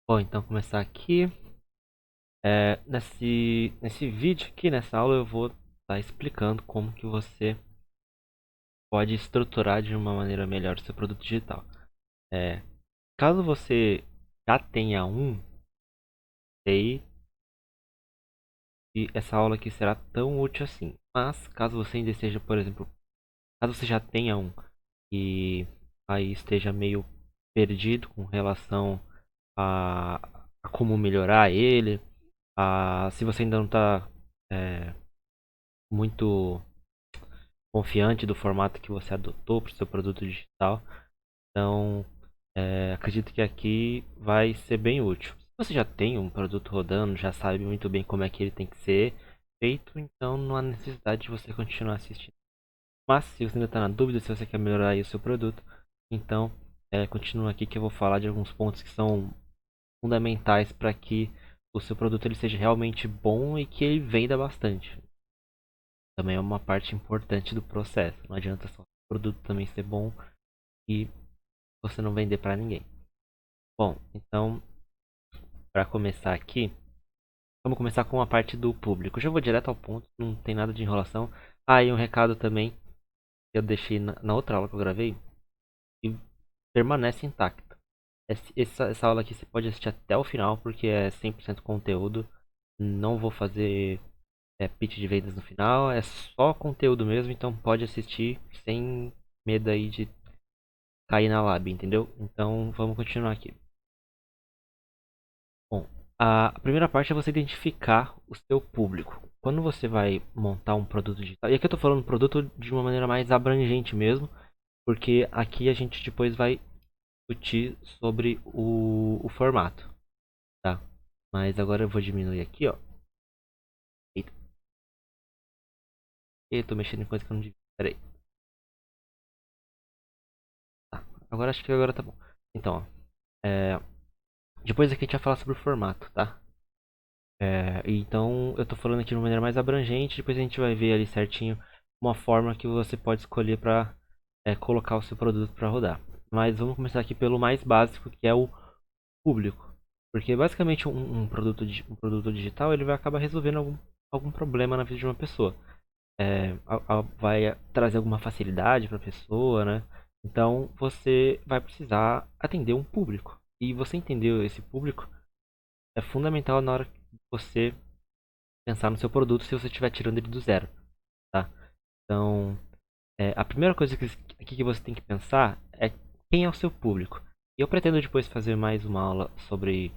Bom, então começar aqui. Nesse vídeo aqui, nessa aula, eu vou estar explicando como que você pode estruturar de uma maneira melhor o seu produto digital. É, Caso você já tenha um, sei que essa aula aqui será tão útil assim. Mas caso você ainda esteja, por exemplo, caso você já tenha um e aí esteja meio perdido com relação a, a como melhorar ele, se você ainda não está muito confiante do formato que você adotou para o seu produto digital. Então, acredito que aqui vai ser bem útil. Se você já tem um produto rodando, já sabe muito bem como é que ele tem que ser feito, então não há necessidade de você continuar assistindo. Mas se você ainda está na dúvida se você quer melhorar aí o seu produto, então continua aqui que eu vou falar de alguns pontos que são fundamentais para que o seu produto ele seja realmente bom e que ele venda bastante. Também é uma parte importante do processo. Não adianta só o produto também ser bom e você não vender para ninguém. Bom, então, para começar aqui, vamos começar com a parte do público. Eu já vou direto ao ponto, não tem nada de enrolação. E um recado também que eu deixei na outra aula que eu gravei e permanece intacto. Essa aula aqui você pode assistir até o final, porque é 100% conteúdo. Não vou fazer pitch de vendas no final, é só conteúdo mesmo, então pode assistir sem medo aí de cair na lab, entendeu? Então vamos continuar aqui. Bom, a primeira parte é você identificar o seu público. Quando você vai montar um produto digital, e aqui eu estou falando produto de uma maneira mais abrangente mesmo, porque aqui a gente depois vai discutir sobre o formato, tá? Mas agora eu vou diminuir aqui, ó. Eita, eu tô mexendo em coisa que eu não devia. Pera aí. Tá, agora acho que agora tá bom. Então, ó, depois aqui a gente vai falar sobre o formato, tá? Então eu tô falando aqui de uma maneira mais abrangente, depois a gente vai ver ali certinho uma forma que você pode escolher para colocar o seu produto para rodar. Mas vamos começar aqui pelo mais básico, que é o público. Porque basicamente um produto digital ele vai acabar resolvendo algum problema na vida de uma pessoa. Vai trazer alguma facilidade para a pessoa, né? Então você vai precisar atender um público. E você entender esse público é fundamental na hora que você pensar no seu produto se você estiver tirando ele do zero, tá? Então, a primeira coisa que você tem que pensar é quem é o seu público. E eu pretendo depois fazer mais uma aula sobre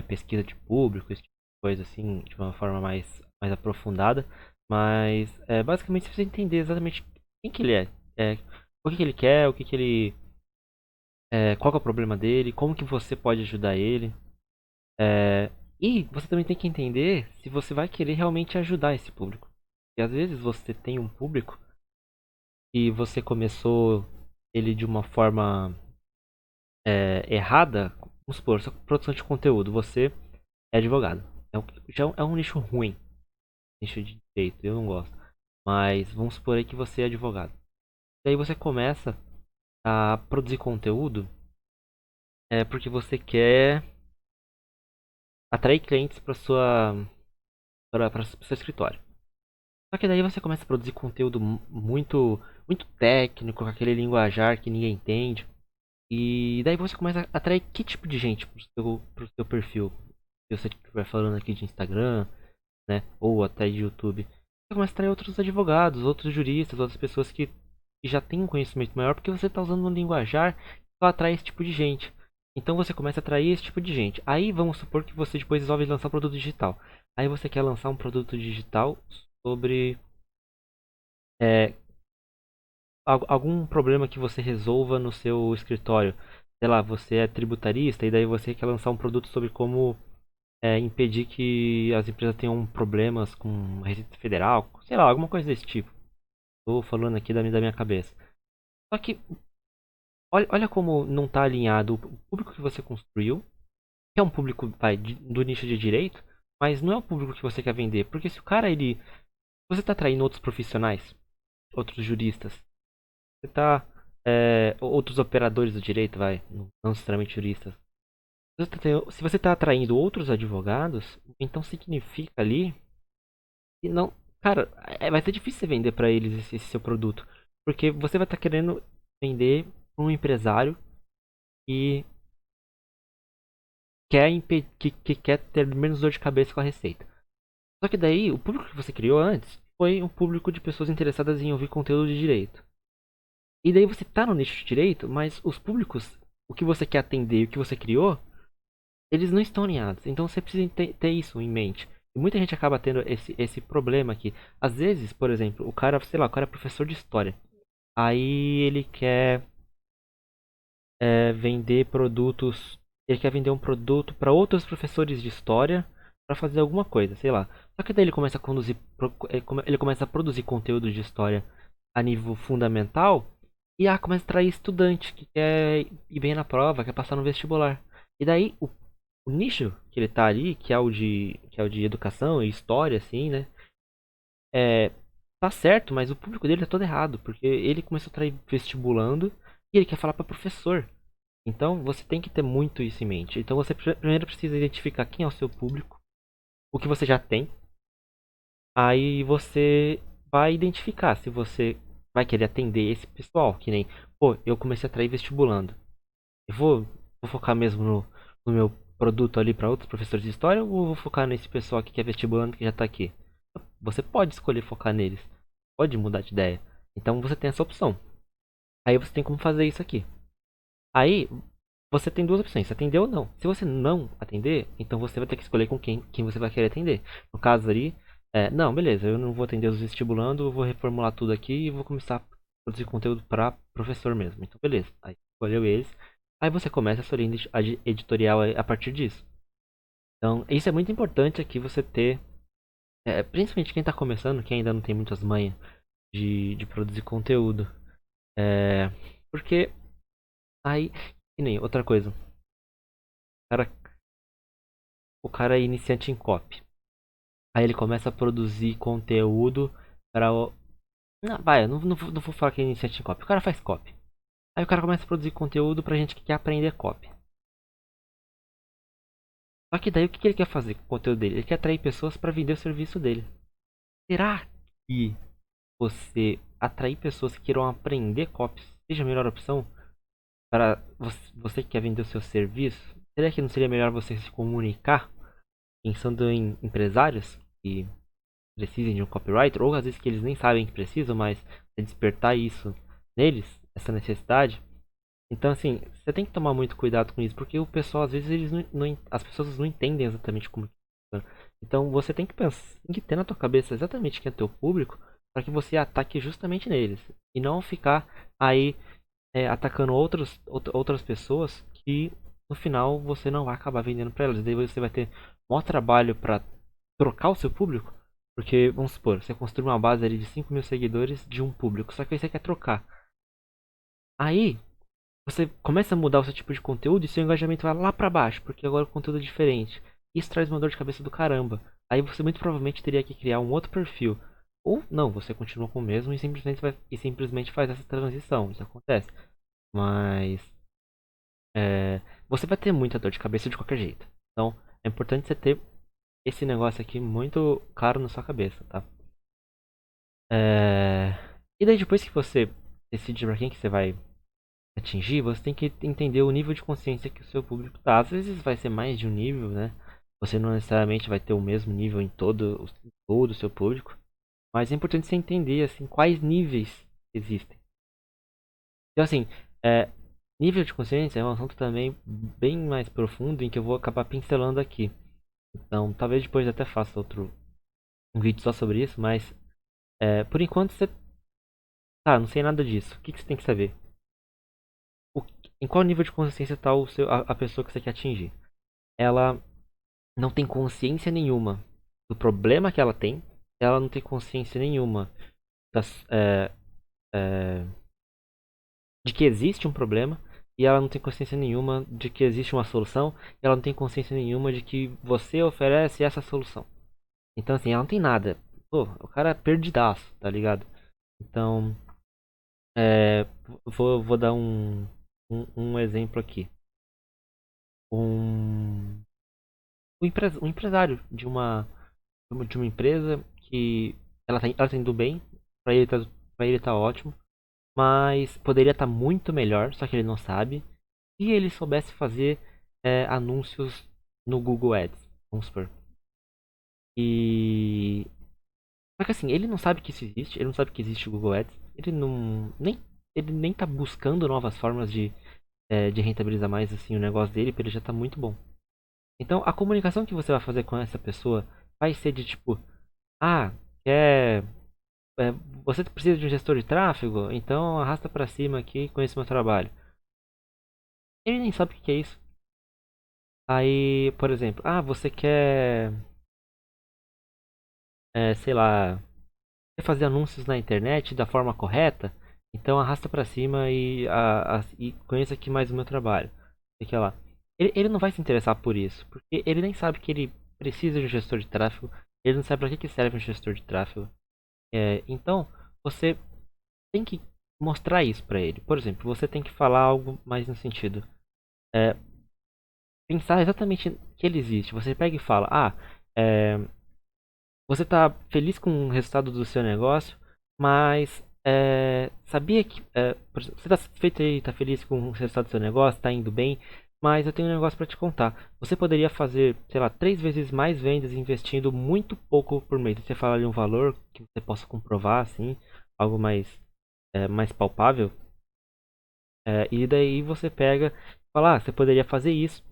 pesquisa de público, esse tipo de coisa assim, de uma forma mais aprofundada. Mas, basicamente, você precisa entender exatamente quem que ele é o que ele quer, qual que é o problema dele, como que você pode ajudar ele. E você também tem que entender se você vai querer realmente ajudar esse público. E às vezes você tem um público e você começou ele de uma forma errada. Vamos supor, sua produção de conteúdo, você é advogado. Já é um nicho ruim, nicho de direito, eu não gosto. Mas vamos supor aí que você é advogado. E aí você começa a produzir conteúdo porque você quer atrair clientes para seu escritório. Só que daí você começa a produzir conteúdo muito técnico, com aquele linguajar que ninguém entende. E daí você começa a atrair que tipo de gente pro seu perfil? Se você estiver falando aqui de Instagram, né? Ou até de YouTube. Você começa a atrair outros advogados, outros juristas, outras pessoas que já têm um conhecimento maior, porque você está usando um linguajar que só atrai esse tipo de gente. Então você começa a atrair esse tipo de gente. Aí vamos supor que você depois resolve lançar um produto digital. Aí você quer lançar um produto digital sobre é, algum problema que você resolva no seu escritório. Sei lá, você é tributarista e daí você quer lançar um produto sobre como impedir que as empresas tenham problemas com a Receita Federal, sei lá, alguma coisa desse tipo. Estou falando aqui da minha cabeça. Só que olha como não está alinhado o público que você construiu, que é um público do nicho de direito, mas não é o público que você quer vender. Porque se o cara, você está atraindo outros profissionais, outros juristas, você está outros operadores do direito, vai, não necessariamente juristas. Se você tá atraindo outros advogados, então significa ali que não. Cara, vai ser difícil você vender pra eles esse seu produto. Porque você vai estar querendo vender pra um empresário que que quer ter menos dor de cabeça com a receita. Só que daí, o público que você criou antes foi um público de pessoas interessadas em ouvir conteúdo de direito. E daí você tá no nicho de direito, mas os públicos, o que você quer atender e o que você criou, eles não estão alinhados. Então você precisa ter isso em mente. E muita gente acaba tendo esse problema aqui. Às vezes, por exemplo, o cara, sei lá, o cara é professor de história. Aí ele quer vender produtos. Ele quer vender um produto para outros professores de história para fazer alguma coisa, sei lá. Só que daí ele começa a conduzir, ele começa a produzir conteúdo de história a nível fundamental e começa a atrair estudante que quer ir bem na prova, quer passar no vestibular. E daí o nicho que ele tá ali, que é o de educação e história, assim, né? É, tá certo, mas o público dele tá todo errado, porque ele começou a atrair vestibulando e ele quer falar para professor. Então você tem que ter muito isso em mente. Então você primeiro precisa identificar quem é o seu público, o que você já tem. Aí você vai identificar se você vai querer atender esse pessoal, que nem, pô, eu comecei a atrair vestibulando. Eu vou focar mesmo no meu produto ali para outros professores de história ou vou focar nesse pessoal aqui que é vestibulando que já tá aqui? Você pode escolher focar neles, pode mudar de ideia. Então você tem essa opção. Aí você tem como fazer isso aqui. Aí você tem duas opções, atender ou não. Se você não atender, então você vai ter que escolher com quem você vai querer atender. No caso ali, não, beleza, eu não vou atender os vestibulando, eu vou reformular tudo aqui e vou começar a produzir conteúdo para professor mesmo. Então, beleza. Aí escolheu eles. Aí você começa a sua linha editorial a partir disso. Então, isso é muito importante aqui você ter, principalmente quem está começando, quem ainda não tem muitas manhas de produzir conteúdo. É, porque aí, que nem outra coisa, cara, o cara é iniciante em copy. Aí ele começa a produzir conteúdo para o. Não, vai, eu não vou falar que é iniciante em copy. O cara faz copy. Aí o cara começa a produzir conteúdo pra gente que quer aprender copy. Só que daí o que ele quer fazer com o conteúdo dele? Ele quer atrair pessoas para vender o serviço dele. Será que você atrair pessoas que queiram aprender copy seja a melhor opção para você que quer vender o seu serviço? Será que não seria melhor você se comunicar pensando em empresários que precisem de um copywriter, ou às vezes que eles nem sabem que precisam, mas é despertar isso neles, essa necessidade. Então, assim, você tem que tomar muito cuidado com isso, porque o pessoal, às vezes, eles as pessoas não entendem exatamente como que funciona. Então, você tem que pensar, tem que ter na tua cabeça exatamente quem é teu público, para que você ataque justamente neles, e não ficar aí atacando outras pessoas que no final você não vai acabar vendendo para elas. Daí você vai ter maior trabalho para trocar o seu público, porque vamos supor, você construi uma base ali de 5 mil seguidores de um público, só que aí você quer trocar. Aí você começa a mudar o seu tipo de conteúdo e seu engajamento vai lá para baixo, porque agora o conteúdo é diferente. Isso traz uma dor de cabeça do caramba. Aí você muito provavelmente teria que criar um outro perfil. Ou não, você continua com o mesmo e simplesmente faz essa transição. Isso acontece. Mas você vai ter muita dor de cabeça de qualquer jeito. Então é importante você ter esse negócio aqui muito claro na sua cabeça, tá? É, E daí depois que você decide pra quem que você vai atingir, você tem que entender o nível de consciência que o seu público tá. Às vezes vai ser mais de um nível, né? Você não necessariamente vai ter o mesmo nível em todo o seu público. Mas é importante você entender, assim, quais níveis existem. Então, assim, é, nível de consciência é um assunto também bem mais profundo em que eu vou acabar pincelando aqui. Então, talvez depois eu até faça um vídeo só sobre isso, mas por enquanto você. Tá, não sei nada disso. O que você tem que saber? O- em qual nível de consciência está a pessoa que você quer atingir? Ela não tem consciência nenhuma do problema que ela tem, ela não tem consciência nenhuma das, de que existe um problema, e ela não tem consciência nenhuma de que existe uma solução, e ela não tem consciência nenhuma de que você oferece essa solução. Então, assim, ela não tem nada. Pô, o cara é perdidaço, tá ligado? Então, vou dar um exemplo aqui. um, um empresário de uma empresa que ela tá indo bem, pra ele tá ótimo, mas poderia estar muito melhor, só que ele não sabe. Se ele soubesse fazer anúncios no Google Ads, vamos supor. E. Só que assim, ele não sabe que isso existe, ele não sabe que existe o Google Ads, ele nem tá buscando novas formas de rentabilizar mais assim o negócio dele, porque ele já tá muito bom. Então a comunicação que você vai fazer com essa pessoa vai ser de tipo, ah, quer. é, você precisa de um gestor de tráfego? Então arrasta pra cima aqui e conheça meu trabalho. Ele nem sabe o que é isso. Aí, por exemplo, você quer, sei lá, quer fazer anúncios na internet da forma correta? Então arrasta pra cima e conheça aqui mais o meu trabalho. Fica lá. Ele não vai se interessar por isso, porque ele nem sabe que ele precisa de um gestor de tráfego, ele não sabe para que serve um gestor de tráfego. Então, você tem que mostrar isso pra ele. Por exemplo, você tem que falar algo mais no sentido. é, Pensar exatamente que ele existe. Você pega e fala, é, você está feliz com o resultado do seu negócio, mas sabia que por exemplo, você está satisfeito e está feliz com o resultado do seu negócio, está indo bem, mas eu tenho um negócio para te contar. Você poderia fazer, sei lá, 3 vezes mais vendas investindo muito pouco por mês. Você fala ali um valor que você possa comprovar, assim, algo mais palpável. E daí você pega e fala, você poderia fazer isso.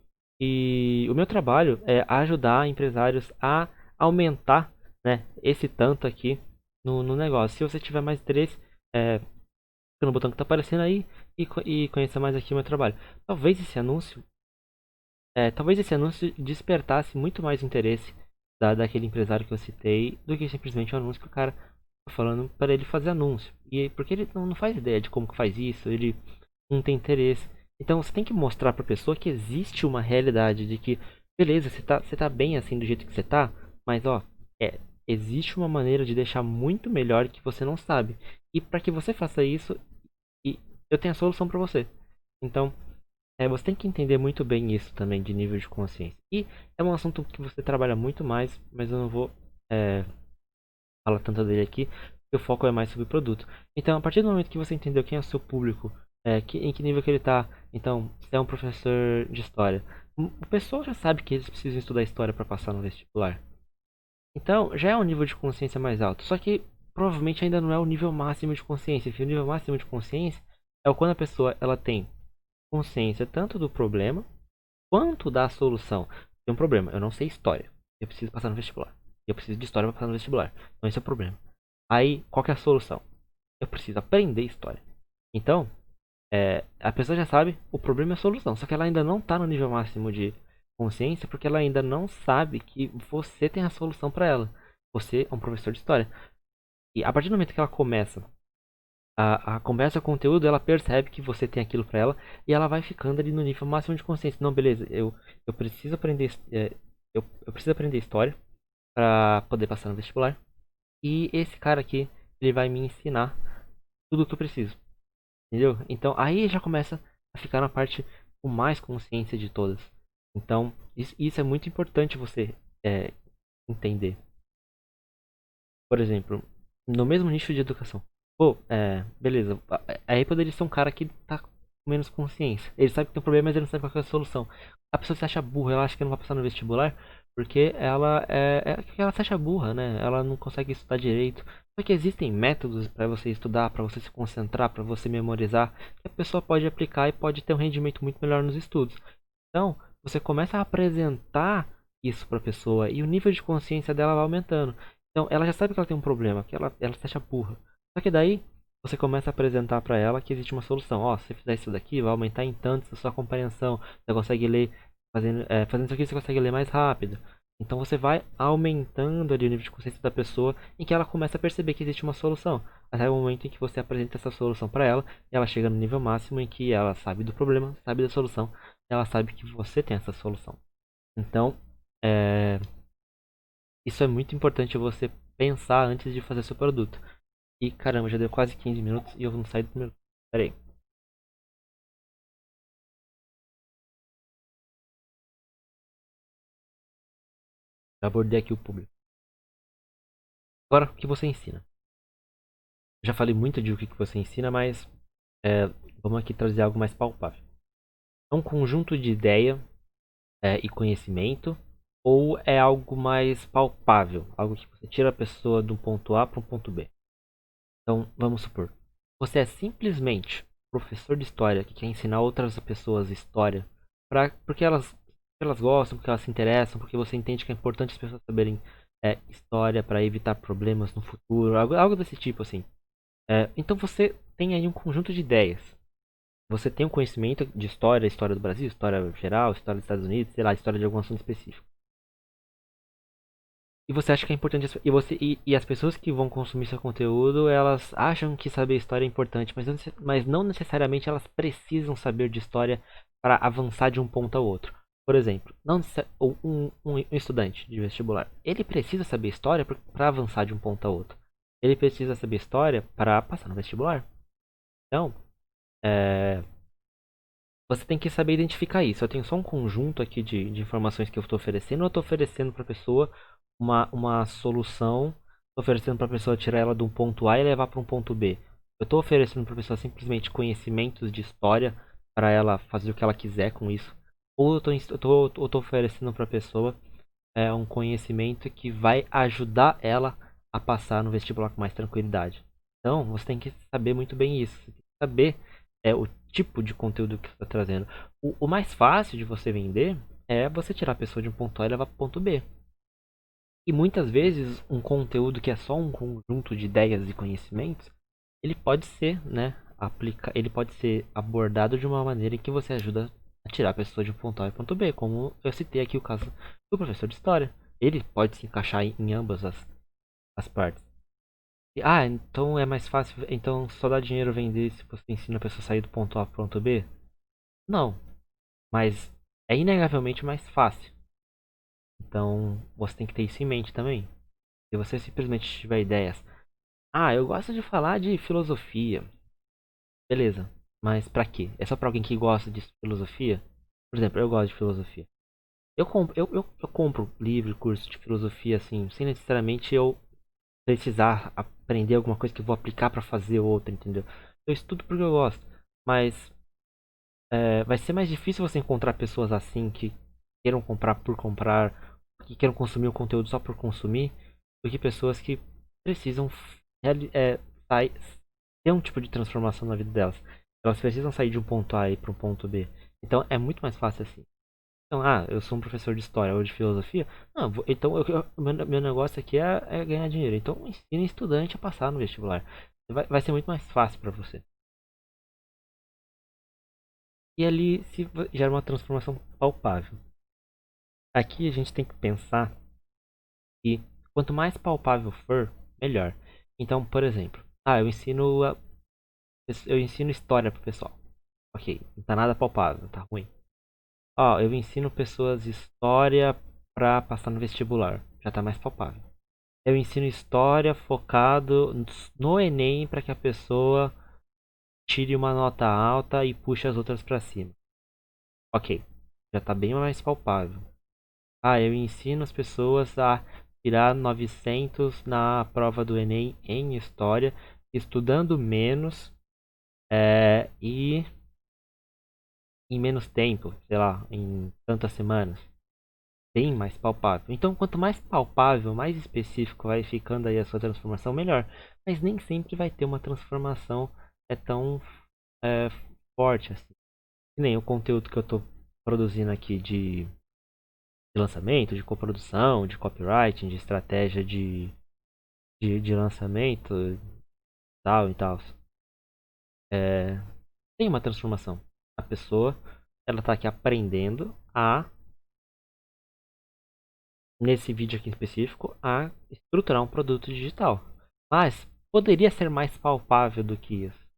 E o meu trabalho é ajudar empresários a aumentar, né, esse tanto aqui no negócio. Se você tiver mais interesse, clica no botão que está aparecendo aí e conheça mais aqui o meu trabalho. Talvez esse anúncio despertasse muito mais interesse daquele empresário que eu citei do que simplesmente o anúncio que o cara tá falando para ele fazer anúncio. Porque ele não faz ideia de como que faz isso, ele não tem interesse. Então você tem que mostrar para a pessoa que existe uma realidade de que, beleza, você tá bem assim do jeito que você tá, mas ó, existe uma maneira de deixar muito melhor que você não sabe. E para que você faça isso, eu tenho a solução para você. Então, você tem que entender muito bem isso também de nível de consciência. E é um assunto que você trabalha muito mais, mas eu não vou é, falar tanto dele aqui, porque o foco é mais sobre o produto. Então, a partir do momento que você entendeu quem é o seu público, em que nível que ele está, então, se é um professor de história, o pessoal já sabe que eles precisam estudar história para passar no vestibular. Então, já é um nível de consciência mais alto. Só que provavelmente ainda não é o nível máximo de consciência. O nível máximo de consciência é quando a pessoa ela tem consciência tanto do problema quanto da solução. Tem um problema, eu não sei história. Eu preciso passar no vestibular. Eu preciso de história para passar no vestibular. Então esse é o problema. Aí, qual que é a solução? Eu preciso aprender história. Então, a pessoa já sabe o problema e a solução. Só que ela ainda não está no nível máximo de consciência porque ela ainda não sabe que você tem a solução para ela. Você é um professor de história. E a partir do momento que ela começa a conversa, o conteúdo, ela percebe que você tem aquilo para ela e ela vai ficando ali no nível máximo de consciência. Não, beleza, eu preciso aprender, eu preciso aprender história para poder passar no vestibular. E esse cara aqui, ele vai me ensinar tudo o que eu preciso, entendeu? Então aí já começa a ficar na parte com mais consciência de todas. Então isso é muito importante você entender. Por exemplo, no mesmo nicho de educação. Pô, beleza. Aí poderia ser um cara que tá com menos consciência. Ele sabe que tem um problema, mas ele não sabe qual que é a solução. A pessoa se acha burra, ela acha que não vai passar no vestibular porque ela se acha burra, né? Ela não consegue estudar direito. Só que existem métodos para você estudar, para você se concentrar, para você memorizar, que a pessoa pode aplicar e pode ter um rendimento muito melhor nos estudos. Então, você começa a apresentar isso para a pessoa e o nível de consciência dela vai aumentando. Então, ela já sabe que ela tem um problema, que ela se acha burra. Só que daí, você começa a apresentar para ela que existe uma solução. Ó, se você fizer isso daqui, vai aumentar em tanto a sua compreensão. Você consegue ler, fazendo isso aqui, você consegue ler mais rápido. Então, você vai aumentando ali o nível de consciência da pessoa em que ela começa a perceber que existe uma solução. Até o momento em que você apresenta essa solução para ela, e ela chega no nível máximo em que ela sabe do problema, sabe da solução, ela sabe que você tem essa solução. Então, é, isso é muito importante você pensar antes de fazer seu produto. E caramba, já deu quase 15 minutos e eu não saí do primeiro. Pera aí. Já abordei aqui o público. Agora, o que você ensina? Já falei muito de o que você ensina, mas é, vamos aqui trazer algo mais palpável. É um conjunto de ideia e conhecimento, ou é algo mais palpável, algo que você tira a pessoa do ponto A para o ponto B. Então, vamos supor, você é simplesmente professor de história que quer ensinar outras pessoas história, porque elas gostam, porque elas se interessam, porque você entende que é importante as pessoas saberem história para evitar problemas no futuro, algo desse tipo assim. Então você tem aí um conjunto de ideias. Você tem um conhecimento de história, história do Brasil, história geral, história dos Estados Unidos, sei lá, história de algum assunto específico. E você acha que é importante, e as pessoas que vão consumir seu conteúdo, elas acham que saber história é importante, mas não necessariamente elas precisam saber de história para avançar de um ponto ao outro. Por exemplo, um estudante de vestibular, ele precisa saber história para avançar de um ponto ao outro. Ele precisa saber história para passar no vestibular. Então, é, você tem que saber identificar isso. Eu tenho só um conjunto aqui de informações que eu estou oferecendo. Ou eu estou oferecendo para a pessoa uma solução. Estou oferecendo para a pessoa tirar ela de um ponto A e levar para um ponto B. Eu estou oferecendo para a pessoa simplesmente conhecimentos de história para ela fazer o que ela quiser com isso. Ou eu tô oferecendo para a pessoa um conhecimento que vai ajudar ela a passar no vestibular com mais tranquilidade. Então, você tem que saber muito bem isso. Você tem que saber o tipo de conteúdo que você está trazendo. O mais fácil de você vender é você tirar a pessoa de um ponto A e levar para o ponto B. E muitas vezes um conteúdo que é só um conjunto de ideias e conhecimentos, ele pode ser, né, ele pode ser abordado de uma maneira em que você ajuda a tirar a pessoa de um ponto A e ponto B, como eu citei aqui o caso do professor de história. Ele pode se encaixar em ambas as partes. Então é mais fácil, então só dá dinheiro vender se você ensina a pessoa a sair do ponto A para o ponto B? Não, mas é inegavelmente mais fácil. Então você tem que ter isso em mente também. Se você simplesmente tiver ideias, eu gosto de falar de filosofia. Beleza, mas pra quê? É só pra alguém que gosta de filosofia? Por exemplo, eu gosto de filosofia. Eu compro livro, curso de filosofia, assim, sem necessariamente eu precisar aprender alguma coisa que eu vou aplicar pra fazer outra, entendeu? Eu estudo porque eu gosto, mas vai ser mais difícil você encontrar pessoas assim que queiram comprar por comprar, que queiram consumir o conteúdo só por consumir, do que pessoas que precisam sai- ter um tipo de transformação na vida delas. Elas precisam sair de um ponto A e para um ponto B. Então é muito mais fácil assim. Então, eu sou um professor de história ou de filosofia. Não, então meu negócio aqui é ganhar dinheiro. Então ensine estudante a passar no vestibular. Vai ser muito mais fácil para você. E ali se gera uma transformação palpável. Aqui a gente tem que pensar que quanto mais palpável for, melhor. Então, por exemplo, eu ensino história pro pessoal. Ok, não tá nada palpável, tá ruim. Eu ensino pessoas história pra passar no vestibular. Já tá mais palpável. Eu ensino história focado no Enem para que a pessoa tire uma nota alta e puxe as outras para cima. Ok, já tá bem mais palpável. Eu ensino as pessoas a tirar 900 na prova do Enem em história, estudando menos e em menos tempo, sei lá, em tantas semanas. Bem mais palpável. Então, quanto mais palpável, mais específico vai ficando aí a sua transformação, melhor. Mas nem sempre vai ter uma transformação tão é, forte assim. Que nem o conteúdo que eu estou produzindo aqui de lançamento, de coprodução, de copywriting, de estratégia de lançamento, tal e tal. Tem uma transformação. A pessoa, ela tá aqui aprendendo nesse vídeo aqui em específico, a estruturar um produto digital. Mas poderia ser mais palpável do que isso.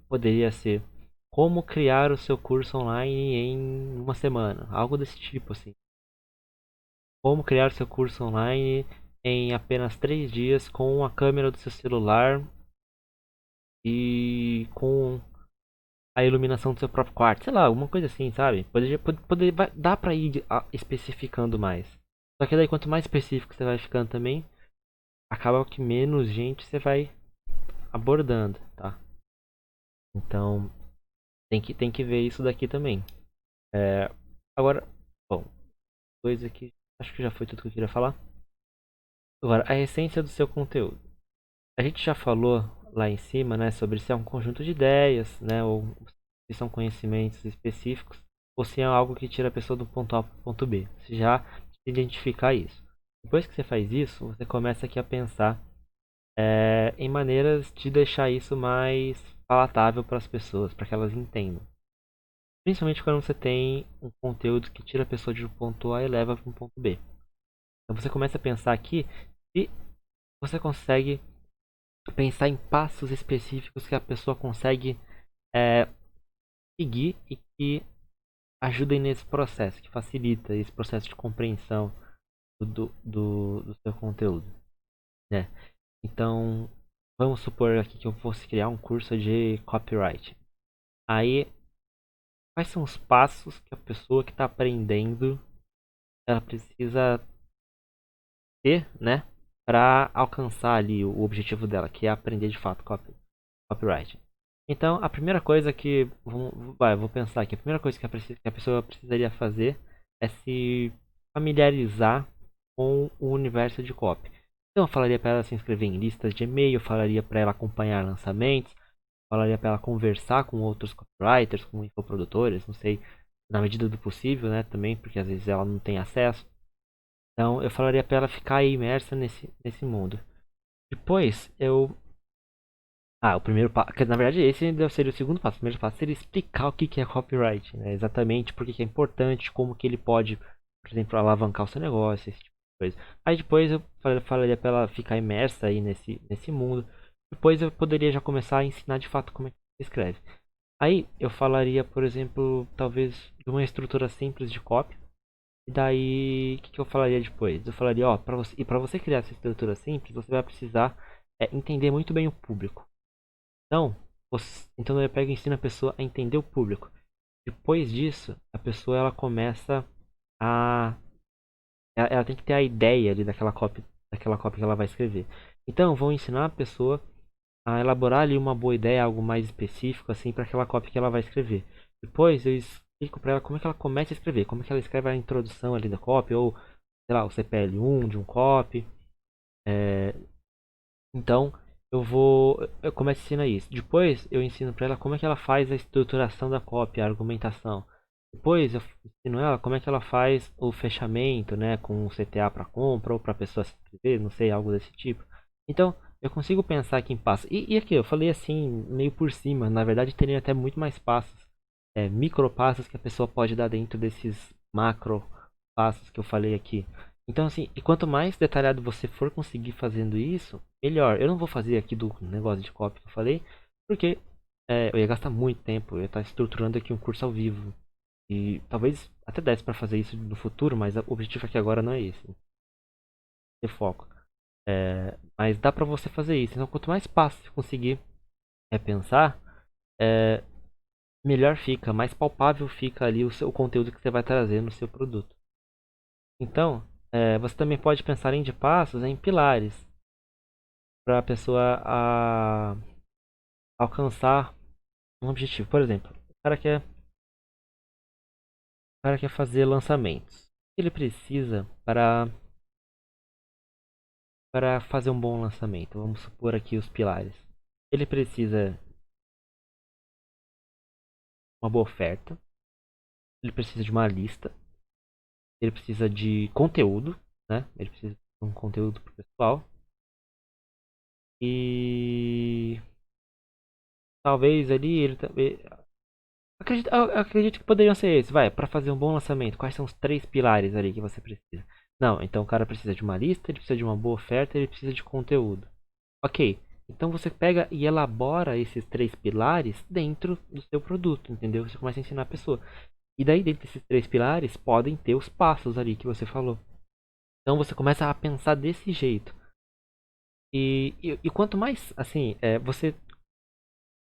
Poderia ser como criar o seu curso online em uma semana, algo desse tipo assim. Como criar seu curso online em apenas 3 dias com a câmera do seu celular e com a iluminação do seu próprio quarto. Sei lá, alguma coisa assim, sabe? Dá pra ir especificando mais. Só que daí quanto mais específico você vai ficando também, acaba que menos gente você vai abordando, tá? Então tem que ver isso daqui também. É, agora, bom, coisa que acho que já foi tudo que eu queria falar. Agora, a essência do seu conteúdo. A gente já falou lá em cima, né, sobre se é um conjunto de ideias, né, ou se são conhecimentos específicos, ou se é algo que tira a pessoa do ponto A para o ponto B. Você já identificar isso. Depois que você faz isso, você começa aqui a pensar em maneiras de deixar isso mais palatável para as pessoas, para que elas entendam. Principalmente quando você tem um conteúdo que tira a pessoa de um ponto A e leva para um ponto B. Então você começa a pensar aqui e você consegue pensar em passos específicos que a pessoa consegue é, seguir e que ajudem nesse processo, que facilita esse processo de compreensão do seu conteúdo, né? Então, vamos supor aqui que eu fosse criar um curso de copyright. Aí, quais são os passos que a pessoa que está aprendendo ela precisa ter, né, para alcançar ali o objetivo dela, que é aprender de fato copyright. Então, a primeira coisa que vou pensar aqui, a primeira coisa que que a pessoa precisaria fazer é se familiarizar com o universo de copy. Então, eu falaria para ela se inscrever em listas de e-mail, falaria para ela acompanhar lançamentos, falaria para ela conversar com outros copywriters, com infoprodutores, não sei, na medida do possível, né, também, porque às vezes ela não tem acesso. Então, eu falaria para ela ficar imersa nesse mundo. Depois, o primeiro passo, na verdade esse seria o segundo passo. O primeiro passo seria explicar o que é copyright, né? Exatamente por que é importante, como que ele pode, por exemplo, alavancar o seu negócio, esse tipo de coisa. Aí depois eu falaria para ela ficar imersa aí nesse mundo. Depois eu poderia já começar a ensinar de fato como é que se escreve. Aí eu falaria, por exemplo, talvez de uma estrutura simples de copy. E daí, o que eu falaria depois? Eu falaria, ó, para você criar essa estrutura simples, você vai precisar entender muito bem o público. Então, então eu pego e ensino a pessoa a entender o público. Depois disso, a pessoa ela começa a. Ela tem que ter a ideia ali daquela copy que ela vai escrever. Então, vou ensinar a pessoa a elaborar ali uma boa ideia, algo mais específico assim para aquela copy que ela vai escrever. Depois eu explico para ela como é que ela começa a escrever, como é que ela escreve a introdução ali da copy ou sei lá, o CPL1 de um copy. É, Então, eu começo a ensinar isso. Depois, eu ensino para ela como é que ela faz a estruturação da cópia, a argumentação. Depois, eu ensino ela como é que ela faz o fechamento, né, com o CTA para compra ou para a pessoa se inscrever, não sei, algo desse tipo. Então, eu consigo pensar aqui em passos. E aqui, eu falei assim, meio por cima. Na verdade, teria até muito mais passos, micro passos que a pessoa pode dar dentro desses macro passos que eu falei aqui. Então, assim, e quanto mais detalhado você for conseguir fazendo isso, melhor. Eu não vou fazer aqui do negócio de copy que eu falei, porque eu ia gastar muito tempo. Eu ia estar estruturando aqui um curso ao vivo. E talvez até desse para fazer isso no futuro, mas o objetivo aqui agora não é esse. Ter foco. Mas dá para você fazer isso. Então, quanto mais fácil você conseguir pensar, é, melhor fica, mais palpável fica ali o conteúdo que você vai trazer no seu produto. Então, você também pode pensar de passos em pilares para a pessoa alcançar um objetivo. Por exemplo, o cara quer fazer lançamentos. O que ele precisa para fazer um bom lançamento? Vamos supor aqui os pilares. Ele precisa de uma boa oferta, ele precisa de uma lista, ele precisa de conteúdo, né? Ele precisa de um conteúdo pro pessoal. E talvez ali ele também. Acredito que poderiam ser esses. Vai, para fazer um bom lançamento, quais são os três pilares ali que você precisa? Não, então o cara precisa de uma lista, ele precisa de uma boa oferta, ele precisa de conteúdo. Ok, então você pega e elabora esses três pilares dentro do seu produto, entendeu? Você começa a ensinar a pessoa. E daí, dentro desses três pilares, podem ter os passos ali que você falou. Então você começa a pensar desse jeito. E quanto mais, assim, você.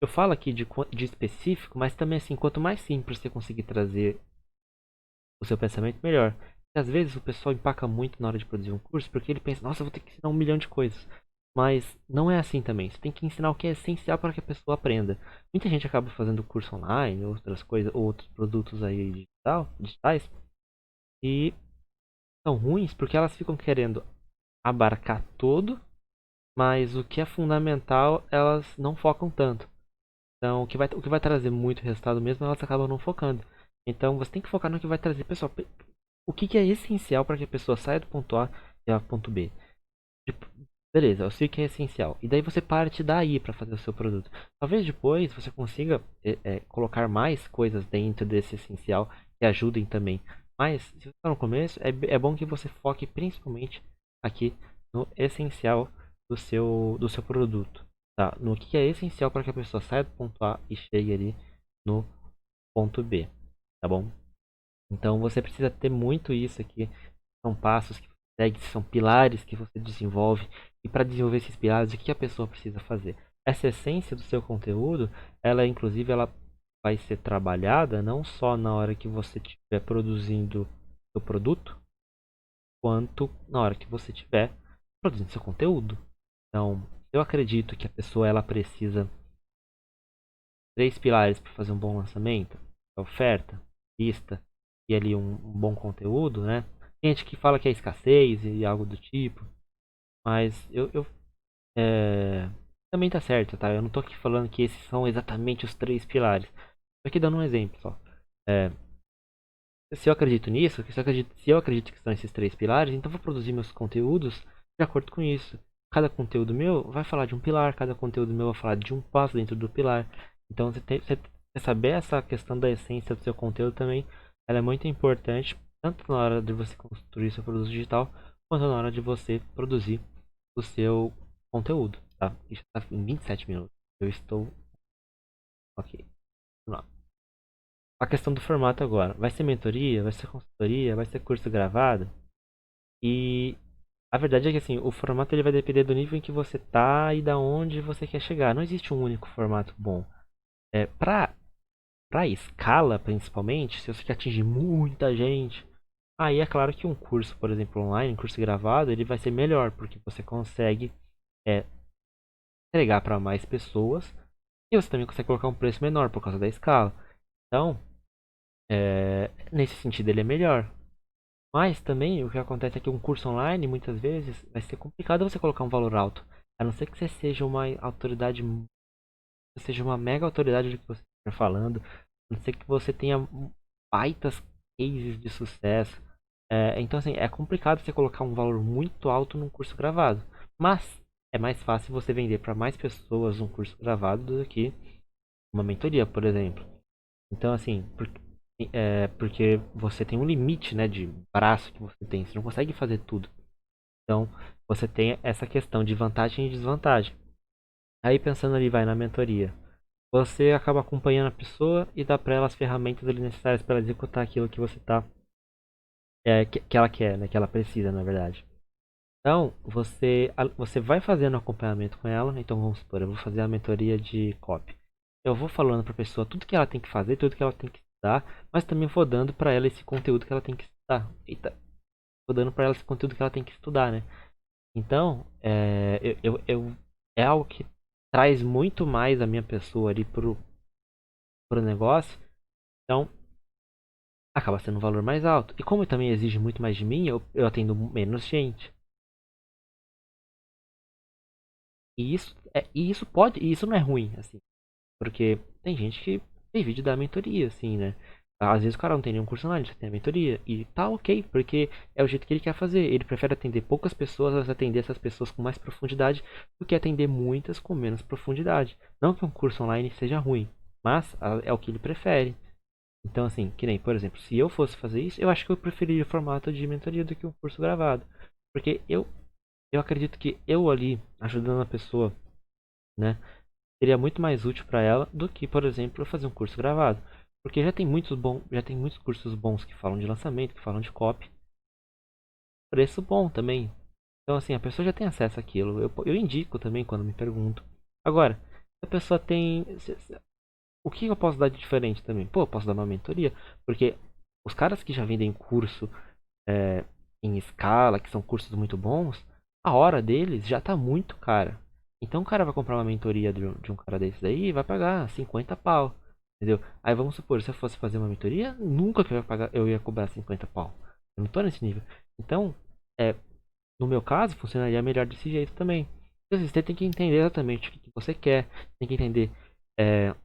Eu falo aqui de específico, mas também, assim, quanto mais simples você conseguir trazer o seu pensamento, melhor. E às vezes o pessoal empaca muito na hora de produzir um curso, porque ele pensa, nossa, eu vou ter que ensinar um milhão de coisas. Mas não é assim também. Você tem que ensinar o que é essencial para que a pessoa aprenda. Muita gente acaba fazendo curso online, outras coisas, outros produtos aí digitais, e são ruins porque elas ficam querendo abarcar tudo, mas o que é fundamental elas não focam tanto. Então, o que vai trazer muito resultado mesmo, elas acabam não focando. Então, você tem que focar no que vai trazer. Pessoal, o que é essencial para que a pessoa saia do ponto A e vá para o ponto B? Tipo, beleza, eu sei que é essencial. E daí você parte daí para fazer o seu produto. Talvez depois você consiga colocar mais coisas dentro desse essencial que ajudem também. Mas, se você está no começo, é bom que você foque principalmente aqui no essencial do seu produto. Tá? No que é essencial para que a pessoa saia do ponto A e chegue ali no ponto B. Tá bom? Então você precisa ter muito isso aqui. São passos que você segue, são pilares que você desenvolve. E para desenvolver esses pilares, o que a pessoa precisa fazer? Essa essência do seu conteúdo, ela inclusive ela vai ser trabalhada não só na hora que você estiver produzindo seu produto, quanto na hora que você estiver produzindo seu conteúdo. Então, eu acredito que a pessoa ela precisa três pilares para fazer um bom lançamento: a oferta, lista e ali um bom conteúdo, né? Tem gente que fala que é escassez e algo do tipo, mas é, também tá certo, tá? Eu não tô aqui falando que esses são exatamente os três pilares. Tô aqui dando um exemplo só. É, se eu acredito nisso, se eu acredito que são esses três pilares, então vou produzir meus conteúdos de acordo com isso. Cada conteúdo meu vai falar de um pilar, cada conteúdo meu vai falar de um passo dentro do pilar. Então você saber essa questão da essência do seu conteúdo também, ela é muito importante, tanto na hora de você construir seu produto digital, quanto na hora de você produzir o seu conteúdo, tá? Isso está em 27 minutos. Eu estou ok. Vamos lá. A questão do formato agora. Vai ser mentoria? Vai ser consultoria? Vai ser curso gravado? E a verdade é que assim, o formato ele vai depender do nível em que você tá e da onde você quer chegar. Não existe um único formato bom. Pra escala, principalmente, se você quer atingir muita gente, aí é claro que um curso, por exemplo, online, um curso gravado, ele vai ser melhor, porque você consegue é, entregar para mais pessoas e você também consegue colocar um preço menor por causa da escala. Então, nesse sentido ele é melhor. Mas também o que acontece é que um curso online, muitas vezes, vai ser complicado você colocar um valor alto. A não ser que você seja uma autoridade, você seja uma mega autoridade do que você está falando. A não ser que você tenha baitas cases de sucesso. Então, assim, é complicado você colocar um valor muito alto num curso gravado. Mas é mais fácil você vender para mais pessoas um curso gravado do que uma mentoria, por exemplo. Então, assim, porque você tem um limite, né, de braço que você tem. Você não consegue fazer tudo. Então, você tem essa questão de vantagem e desvantagem. Aí, pensando ali, vai na mentoria. Você acaba acompanhando a pessoa e dá para ela as ferramentas ali necessárias para ela executar aquilo que você tá, que ela quer, né, que ela precisa, na verdade. Então, você vai fazendo acompanhamento com ela. Então, vamos supor, eu vou fazer a mentoria de copy. Eu vou falando para a pessoa tudo que ela tem que fazer, tudo que ela tem que estudar, mas também vou dando para ela esse conteúdo que ela tem que estudar. Eita, vou dando para ela esse conteúdo que ela tem que estudar, né? Então, é algo que traz muito mais a minha pessoa ali pro negócio. Então, acaba sendo um valor mais alto. E como também exige muito mais de mim, eu atendo menos gente. E isso não é ruim, assim. Porque tem gente que tem vídeo da mentoria, assim, né? Às vezes o cara não tem nenhum curso online, já tem a mentoria. E tá ok, porque é o jeito que ele quer fazer. Ele prefere atender poucas pessoas, mas atender essas pessoas com mais profundidade, do que atender muitas com menos profundidade. Não que um curso online seja ruim, mas é o que ele prefere. Então, assim, que nem, por exemplo, se eu fosse fazer isso, eu acho que eu preferiria o formato de mentoria do que um curso gravado. Porque eu acredito que eu ali, ajudando a pessoa, né? Seria muito mais útil para ela do que, por exemplo, eu fazer um curso gravado. Porque já tem muitos cursos bons que falam de lançamento, que falam de copy. Preço bom também. Então, assim, a pessoa já tem acesso àquilo. Eu indico também quando me pergunto. Agora, se a pessoa tem. O que eu posso dar de diferente também? Pô, eu posso dar uma mentoria. Porque os caras que já vendem curso em escala, que são cursos muito bons, a hora deles já tá muito cara. Então o cara vai comprar uma mentoria de um cara desses aí e vai pagar 50 pau. Entendeu? Aí vamos supor, se eu fosse fazer uma mentoria, nunca que eu ia cobrar 50 pau. Eu não tô nesse nível. Então, é, no meu caso, funcionaria melhor desse jeito também. Então, assim, você tem que entender exatamente o que você quer, tem que entender é,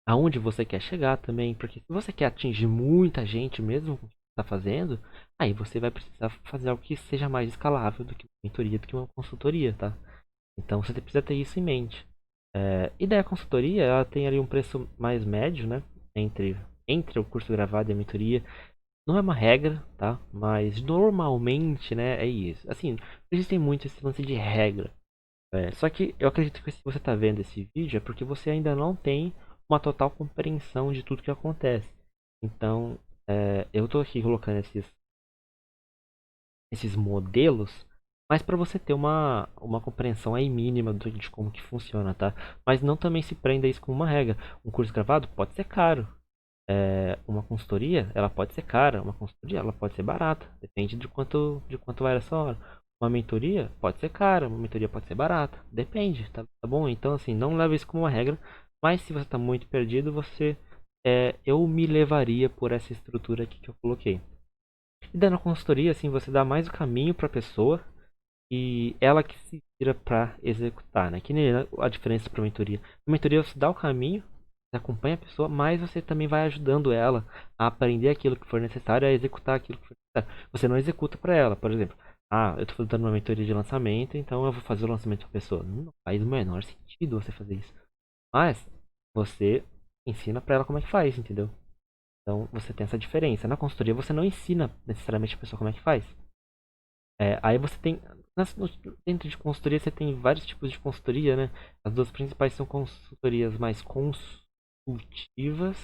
aonde você quer chegar também, porque se você quer atingir muita gente mesmo com o que você está fazendo, aí você vai precisar fazer algo que seja mais escalável do que uma mentoria, do que uma consultoria, tá? Então você precisa ter isso em mente. E daí a consultoria, ela tem ali um preço mais médio, né? Entre o curso gravado e a mentoria. Não é uma regra, tá? Mas normalmente, né, é isso. Assim, existem muito esse lance de regra. Só que eu acredito que se você está vendo esse vídeo é porque você ainda não tem uma total compreensão de tudo que acontece. Então, eu estou aqui colocando esses modelos, mas para você ter uma compreensão aí mínima de como que funciona, tá? Mas não também se prenda a isso como uma regra. Um curso gravado pode ser caro. Uma consultoria, ela pode ser cara. Uma consultoria, ela pode ser barata. Depende de quanto vai essa hora. Uma mentoria pode ser cara, uma mentoria pode ser barata. Depende, tá bom? Então, assim, não leve isso como uma regra. Mas se você está muito perdido, eu me levaria por essa estrutura aqui que eu coloquei. E dando consultoria, assim, você dá mais o caminho para a pessoa e ela que se vira para executar, né? Que nem a diferença para mentoria. Na mentoria você dá o caminho, você acompanha a pessoa, mas você também vai ajudando ela a aprender aquilo que for necessário, a executar aquilo que for necessário. Você não executa para ela, por exemplo. Ah, eu estou dando uma mentoria de lançamento, então eu vou fazer o lançamento para a pessoa. Não faz o menor sentido você fazer isso. Mas você ensina para ela como é que faz, entendeu? Então você tem essa diferença. Na consultoria você não ensina necessariamente a pessoa como é que faz. Aí você tem. Dentro de consultoria você tem vários tipos de consultoria, né? As duas principais são consultorias mais consultivas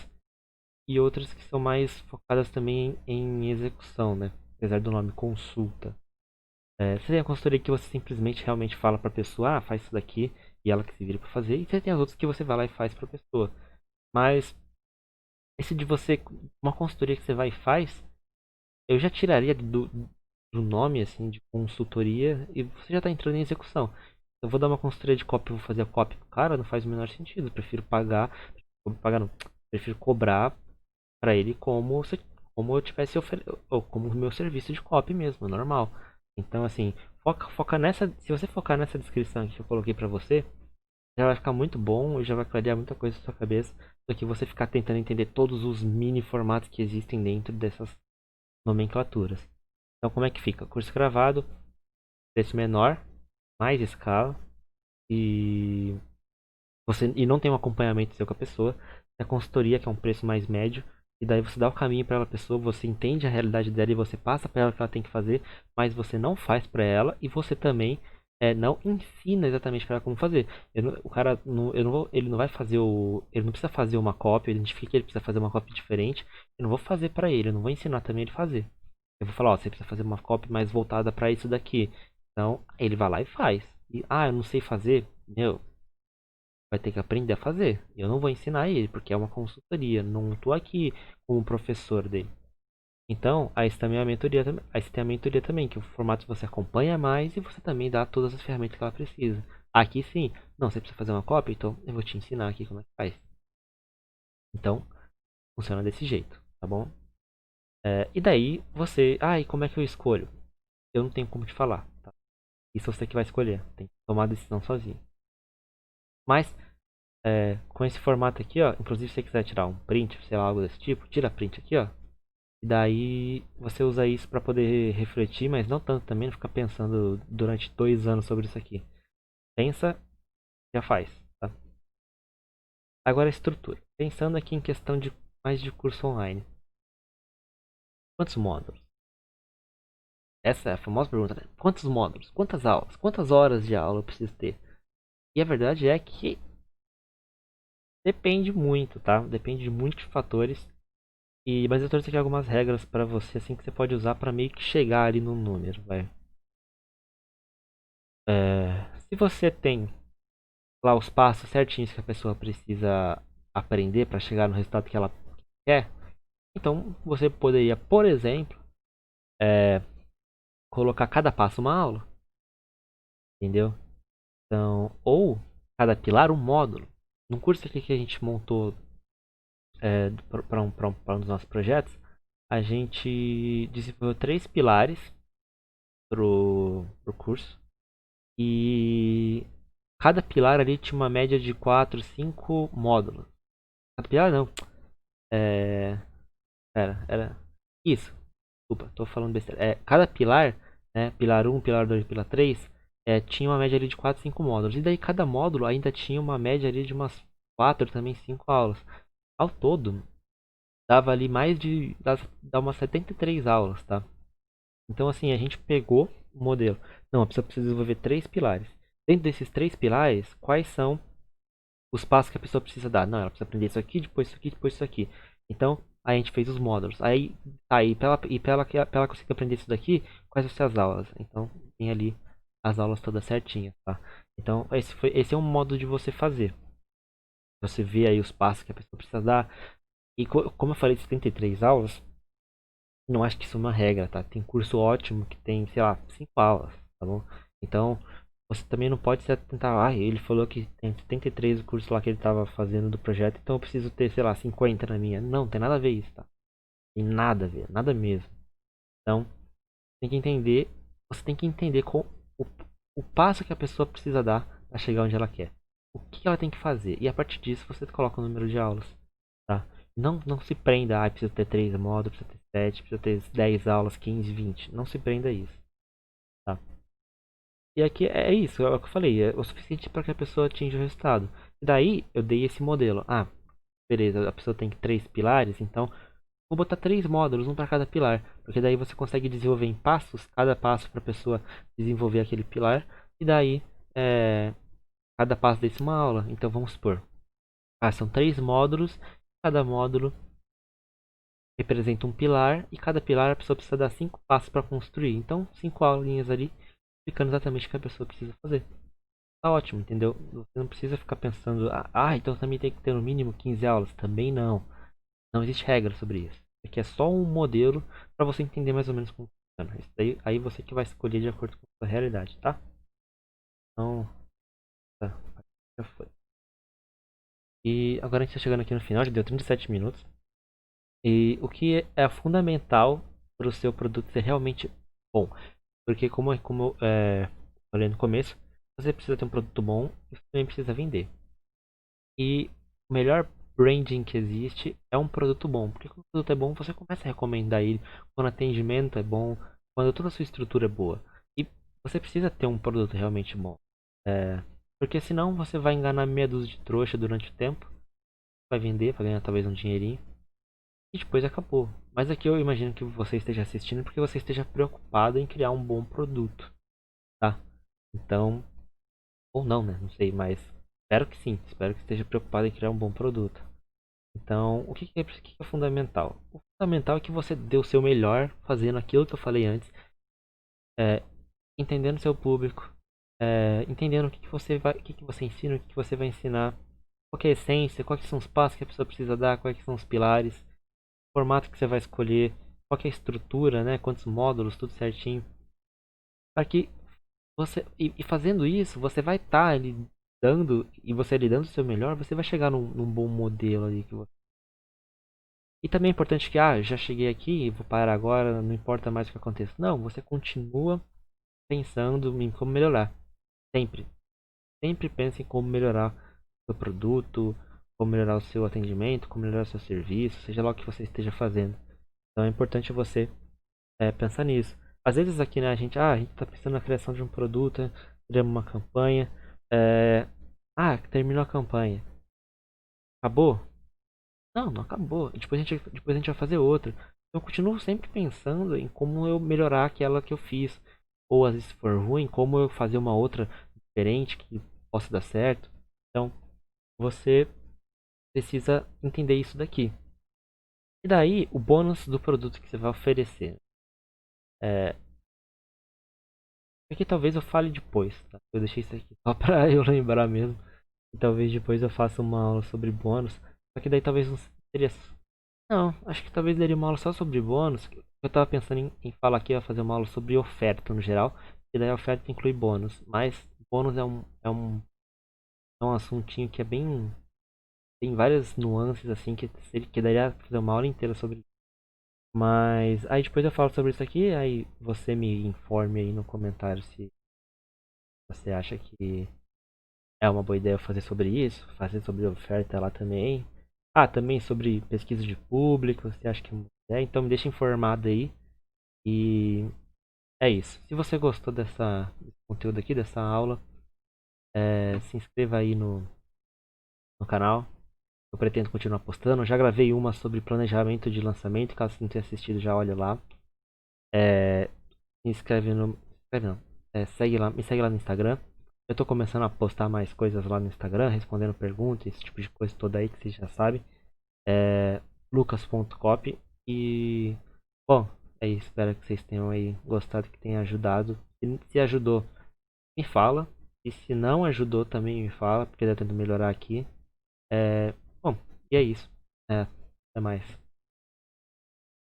e outras que são mais focadas também em execução, né? Apesar do nome consulta. Você tem a consultoria que você simplesmente realmente fala pra pessoa, ah, faz isso daqui, e ela que se vira pra fazer. E você tem as outras que você vai lá e faz pra pessoa. Mas esse de você, uma consultoria que você vai e faz, eu já tiraria do nome, assim, de consultoria e você já está entrando em execução. Eu vou dar uma consultoria de copy, vou fazer a copy pro cara, não faz o menor sentido. Eu prefiro pagar não, prefiro cobrar para ele como eu tivesse ou como o meu serviço de copy mesmo, normal. Então, assim, foca nessa, se você focar nessa descrição que eu coloquei para você, já vai ficar muito bom e já vai clarear muita coisa na sua cabeça do que você ficar tentando entender todos os mini formatos que existem dentro dessas nomenclaturas. Então, como é que fica? Curso gravado, preço menor, mais escala e e não tem um acompanhamento seu com a pessoa. A consultoria, que é um preço mais médio, e daí você dá o caminho para a pessoa, você entende a realidade dela e você passa para ela o que ela tem que fazer, mas você não faz para ela e você também não ensina exatamente para ela como fazer. O cara não, ele não vai fazer ele não precisa fazer uma cópia, eu identifique que ele precisa fazer uma cópia diferente. Eu não vou fazer para ele, eu não vou ensinar também ele fazer. Eu vou falar, ó, você precisa fazer uma copy mais voltada para isso daqui. Então, ele vai lá e faz. E, eu não sei fazer. Meu, vai ter que aprender a fazer. Eu não vou ensinar ele, porque é uma consultoria. Não tô aqui como professor dele. Então, aí você também a mentoria também. Aí você tem a mentoria também, que o formato você acompanha mais e você também dá todas as ferramentas que ela precisa. Aqui sim, não, você precisa fazer uma cópia, então eu vou te ensinar aqui como é que faz. Então, funciona desse jeito, tá bom? E daí você, e como é que eu escolho? Eu não tenho como te falar, tá? Isso você que vai escolher. Tem que tomar a decisão sozinho. Mas, com esse formato aqui, ó. Inclusive, se você quiser tirar um print, sei lá, algo desse tipo, tira print aqui, ó. E daí você usa isso para poder refletir, mas não tanto também, não ficar pensando durante 2 anos sobre isso aqui. Pensa, já faz, tá? Agora a estrutura. Pensando aqui em questão de mais de curso online. Quantos módulos? Essa é a famosa pergunta, né? Quantos módulos? Quantas aulas? Quantas horas de aula eu preciso ter? E a verdade é que depende muito, tá? Depende de muitos fatores. Mas eu trouxe aqui algumas regras para você, assim, que você pode usar para meio que chegar ali no número, vai. Se você tem lá os passos certinhos que a pessoa precisa aprender para chegar no resultado que ela quer, então você poderia, por exemplo, colocar cada passo uma aula, entendeu? Então, ou cada pilar um módulo. No curso aqui que a gente montou para um dos nossos projetos, a gente desenvolveu 3 pilares pro curso. E cada pilar ali tinha uma média de 4, 5 módulos. Cada pilar não. É. Era. Isso. Desculpa, tô falando besteira. Cada pilar, né? Pilar 1, pilar 2, pilar 3, tinha uma média ali de 4, 5 módulos. E daí cada módulo ainda tinha uma média ali de umas 4, também 5 aulas. Ao todo, dava ali mais de. Dá umas 73 aulas, tá? Então, assim, a gente pegou o modelo. Não, a pessoa precisa desenvolver 3 pilares. Dentro desses 3 pilares, quais são os passos que a pessoa precisa dar? Não, ela precisa aprender isso aqui, depois isso aqui, depois isso aqui. Então, a gente fez os módulos. Aí pra ela conseguir aprender isso daqui, quais vão ser as aulas? Então, tem ali as aulas todas certinhas, tá? Então, esse é um modo de você fazer. Você vê aí os passos que a pessoa precisa dar. E como eu falei, 73 aulas, não acho que isso é uma regra, tá? Tem curso ótimo que tem, sei lá, 5 aulas, tá bom? Então, você também não pode se atentar, ele falou que tem 73 o curso lá que ele tava fazendo do projeto, então eu preciso ter, sei lá, 50 na minha. Não, tem nada a ver isso, tá? Tem nada a ver, nada mesmo. Então, tem que entender, você tem que entender o, o passo que a pessoa precisa dar para chegar onde ela quer. O que ela tem que fazer. E a partir disso você coloca o número de aulas, tá? Não se prenda, precisa ter 3 módulos, precisa ter 7, precisa ter 10 aulas, 15, 20. Não se prenda a isso, tá? E aqui é isso, é o que eu falei, é o suficiente para que a pessoa atinja o resultado. E daí eu dei esse modelo. Beleza, a pessoa tem 3 pilares, então vou botar 3 módulos, um para cada pilar, porque daí você consegue desenvolver em passos, cada passo para a pessoa desenvolver aquele pilar, e daí cada passo desse uma aula. Então vamos supor, são 3 módulos, cada módulo representa um pilar, e cada pilar a pessoa precisa dar 5 passos para construir. Então 5 aulinhas ali, explicando exatamente o que a pessoa precisa fazer. Tá ótimo, entendeu? Você não precisa ficar pensando, então também tem que ter no mínimo 15 aulas. Também não. Não existe regra sobre isso. Isso aqui é só um modelo para você entender mais ou menos como funciona. Isso daí, aí você que vai escolher de acordo com a sua realidade, tá? Então, tá. Já foi. E agora a gente tá chegando aqui no final, já deu 37 minutos. E o que é fundamental para o seu produto ser realmente bom? Porque como eu falei no começo, você precisa ter um produto bom e você também precisa vender. E o melhor branding que existe é um produto bom. Porque quando o produto é bom, você começa a recomendar ele. Quando o atendimento é bom, quando toda a sua estrutura é boa. E você precisa ter um produto realmente bom. Porque senão você vai enganar meia dúzia de trouxa durante o tempo. Vai vender, vai ganhar talvez um dinheirinho. E depois acabou. Mas aqui eu imagino que você esteja assistindo porque você esteja preocupado em criar um bom produto. Tá? Então, ou não, né? Não sei, mas espero que sim. Espero que esteja preocupado em criar um bom produto. Então, o que é fundamental? O fundamental é que você dê o seu melhor fazendo aquilo que eu falei antes, é, entendendo seu público, entendendo o que você ensina, o que você vai ensinar, qual que é a essência, quais que são os passos que a pessoa precisa dar, quais que são os pilares, o formato que você vai escolher, qual que é a estrutura, né, quantos módulos, tudo certinho, para que você e fazendo isso, você vai estar ali dando e você ali dando o seu melhor, você vai chegar num bom modelo ali que você. E também é importante que, já cheguei aqui, vou parar agora, não importa mais o que aconteça. Não, você continua pensando em como melhorar. Sempre. Sempre pense em como melhorar o seu produto, como melhorar o seu atendimento, como melhorar o seu serviço, seja lá o que você esteja fazendo. Então é importante você pensar nisso. Às vezes aqui, né, a gente está pensando na criação de um produto, criamos uma campanha. Terminou a campanha. Acabou? Não, não acabou. E depois a gente vai fazer outra. Eu continuo sempre pensando em como eu melhorar aquela que eu fiz. Ou às vezes se for ruim, como eu fazer uma outra diferente que possa dar certo. Então, você precisa entender isso daqui. E daí, o bônus do produto que você vai oferecer. Aqui talvez eu fale depois, tá? Eu deixei isso aqui só pra eu lembrar mesmo. E talvez depois eu faça uma aula sobre bônus. Só que daí talvez não seria. Não, acho que talvez daria uma aula só sobre bônus. Eu tava pensando em falar aqui, eu ia fazer uma aula sobre oferta no geral, e daí a oferta inclui bônus, mas bônus é um assuntinho que é bem, tem várias nuances assim que daria pra fazer uma aula inteira sobre. Mas aí depois eu falo sobre isso aqui, aí você me informe aí no comentário se você acha que é uma boa ideia eu fazer sobre isso, fazer sobre oferta lá também. Ah, também sobre pesquisa de público, você acha que é uma boa ideia? Então me deixa informado aí. E é isso. Se você gostou desse conteúdo aqui, dessa aula, se inscreva aí no canal. Eu pretendo continuar postando. Já gravei uma sobre planejamento de lançamento. Caso você não tenha assistido, já olha lá. É, se inscreve no. Inscreve não. Segue lá, me segue lá no Instagram. Eu tô começando a postar mais coisas lá no Instagram, respondendo perguntas, esse tipo de coisa toda aí que vocês já sabem. Lucas.cop. E, bom, é isso. Espero que vocês tenham aí gostado, que tenha ajudado. Se ajudou, me fala. E se não ajudou, também me fala, porque eu tento melhorar aqui. É, bom, e é isso. Até mais.